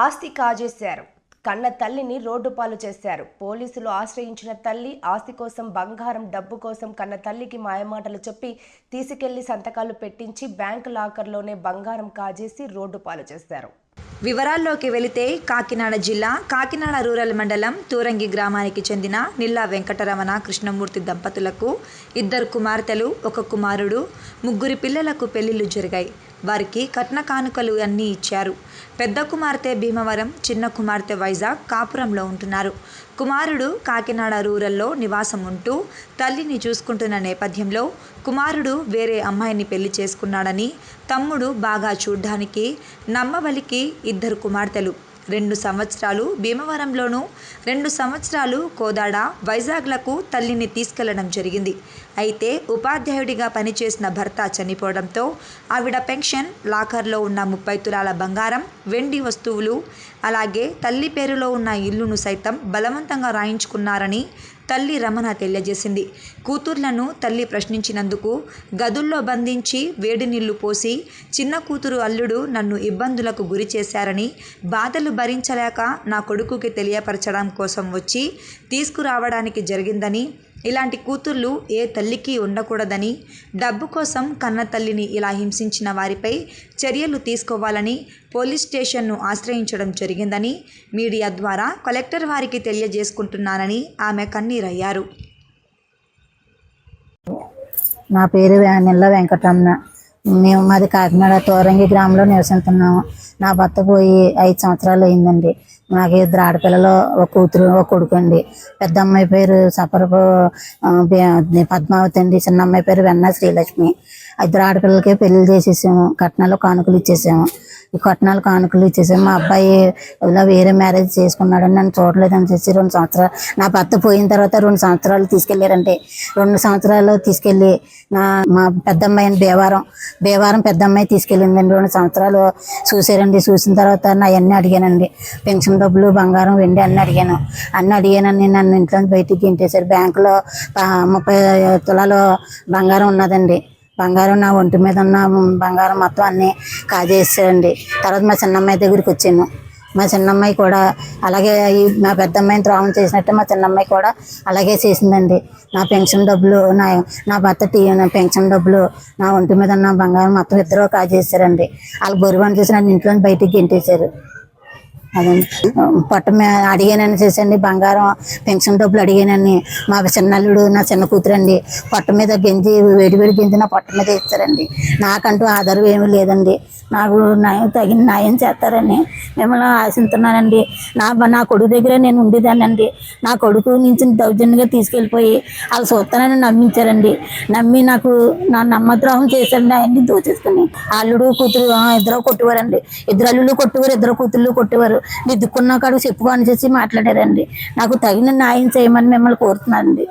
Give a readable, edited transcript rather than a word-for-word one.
ఆస్తి కాజేశారు. కన్న తల్లిని రోడ్డు పాలు చేశారు. పోలీసులు ఆశ్రయించిన తల్లి ఆస్తి కోసం, బంగారం, డబ్బు కోసం కన్న తల్లికి మాయమాటలు చెప్పి తీసుకెళ్లి సంతకాలు పెట్టించి బ్యాంకు లాకర్లోనే బంగారం కాజేసి రోడ్డు పాలు చేశారు. వివరాల్లోకి వెళితే కాకినాడ జిల్లా కాకినాడ రూరల్ మండలం తూరంగి గ్రామానికి చెందిన నిల్లా వెంకటరమణ కృష్ణమూర్తి దంపతులకు 2 కుమార్తెలు, 1 కుమారుడు, 3 పిల్లలకు పెళ్లిళ్లు జరిగాయి. వారికి కట్న కానుకలు అన్నీ ఇచ్చారు. పెద్ద కుమార్తె భీమవరం, చిన్న కుమార్తె వైజాగ్ కాపురంలో ఉంటున్నారు. కుమారుడు కాకినాడ రూరల్లో నివాసం ఉంటూ తల్లిని చూసుకుంటున్న నేపథ్యంలో కుమారుడు వేరే అమ్మాయిని పెళ్లి చేసుకున్నాడని, తమ్ముడు బాగా చూడ్డానికి నమ్మవలికి 2 కుమార్తెలు 2 సంవత్సరాలు భీమవరంలోనూ 2 సంవత్సరాలు కోదాడ, వైజాగ్లకు తల్లిని తీసుకెళ్లడం జరిగింది. అయితే ఉపాధ్యాయుడిగా పనిచేసిన భర్త చనిపోవడంతో ఆవిడ పెన్షన్, లాకర్లో ఉన్న 30 తులాల బంగారం, వెండి వస్తువులు, అలాగే తల్లి పేరులో ఉన్న ఇల్లును సైతం బలవంతంగా రాయించుకున్నారని తల్లి రమణ తెలియజేసింది. కూతుర్లను తల్లి ప్రశ్నించినందుకు గదుల్లో బంధించి వేడి నీళ్లు పోసి చిన్న కూతురు అల్లుడు నన్ను ఇబ్బందులకు గురి చేశారని, బాధలు భరించలేక నా కొడుకుకి తెలియపరచడం కోసం వచ్చి తీసుకురావడానికి జరిగిందని, ఇలాంటి కూతుర్లు ఏ తల్లికి ఉండకూడదని, డబ్బు కోసం కన్న తల్లిని ఇలా హింసించిన వారిపై చర్యలు తీసుకోవాలని పోలీస్ స్టేషన్ను ఆశ్రయించడం జరిగిందని మీడియా ద్వారా కలెక్టర్ వారికి తెలియజేసుకుంటున్నానని ఆమె కన్నీరయ్యారు. నా పేరు నిల్లా వెంకటరమణ. మేము మాది కాకినాడ తోరంగి గ్రామంలో నివసిస్తున్నాము. నా భర్త పోయి 5 సంవత్సరాలు అయిందండి. నాకు 2 ఆడపిల్లలు, 1 కూతురు, 1 కొడుకు అండి. పెద్ద అమ్మాయి పేరు సపరపు పద్మావతి అండి. చిన్న అమ్మాయి పేరు వెన్న శ్రీలక్ష్మి. 2 ఆడపిల్లలకే పెళ్లి చేసేసాము. కట్నాలు కానుకలు ఇచ్చేసాము. ఈ కట్నాలు కానుకలు ఇచ్చేసాము. మా అబ్బాయి ఇలా వేరే మ్యారేజ్ చేసుకున్నాడని నన్ను చూడలేదని చెప్పి 2 సంవత్సరాలు నా భర్త పోయిన తర్వాత 2 సంవత్సరాలు తీసుకెళ్ళారంటే 2 సంవత్సరాలు తీసుకెళ్ళి మా పెద్ద అమ్మాయిని బేవారం పెద్ద అమ్మాయి తీసుకెళ్ళిందండి. 2 సంవత్సరాలు చూసారండి. చూసిన తర్వాత నా అన్నీ అడిగానండి. పెన్షన్ డబ్బులు, బంగారం, వెండి అన్నీ అడిగానని నన్ను ఇంట్లో బయటికి గింటేశారు. బ్యాంకులో 30 తులాలు బంగారం ఉన్నదండి. బంగారం నా ఒంటి మీద ఉన్న బంగారం మొత్తం అన్నీ కాజేసారండి. తర్వాత మా చిన్నమ్మాయి దగ్గరికి వచ్చాను. మా చిన్నమ్మాయి కూడా అలాగే మా పెద్ద అమ్మాయిని ద్రోహం చేసినట్టు మా చిన్నమ్మాయి కూడా అలాగే చేసిందండి. నా పెన్షన్ డబ్బులు, నా భర్త పెన్షన్ డబ్బులు, నా ఒంటి మీద ఉన్న బంగారం మొత్తం 2 కాజేసారండి. వాళ్ళు బొరువాన్ని చూసి నన్ను ఇంట్లో బయటికి గింటేశారు. అదండి పొట్ట అడిగానని చేసండి. బంగారం, పెన్షన్ డబ్బులు అడిగానని మా చిన్నల్లుడు, నా చిన్న కూతురండి పొట్ట మీద వేడి గింజి నా పొట్ట మీద ఇస్తారండి. నాకంటూ ఆధారం ఏమీ లేదండి. నాకు తగిన న్యాయం చేస్తారని మిమ్మల్ని ఆశిస్తున్నానండి. నా కొడుకు దగ్గర నేను ఉండేదానండి. నా కొడుకు నుంచి దౌర్జన్యంగా తీసుకెళ్ళిపోయి వాళ్ళు చూస్తానని నమ్మించారండి. నమ్మి నాకు నా నమ్మద్రోహం చేశారండి. ఆయన్ని దోచేసుకుని అల్లుడు, కూతురు 2 కొట్టేవారండి. 2 అల్లుళ్ళు కొట్టేవారు, 2 కూతుళ్ళు కొట్టేవారు. దిద్దుకున్న కాడు చెప్పుకొని చేసి మాట్లాడారండి. నాకు తగిన న్యాయం చేయమని మిమ్మల్ని కోరుతున్నానండి.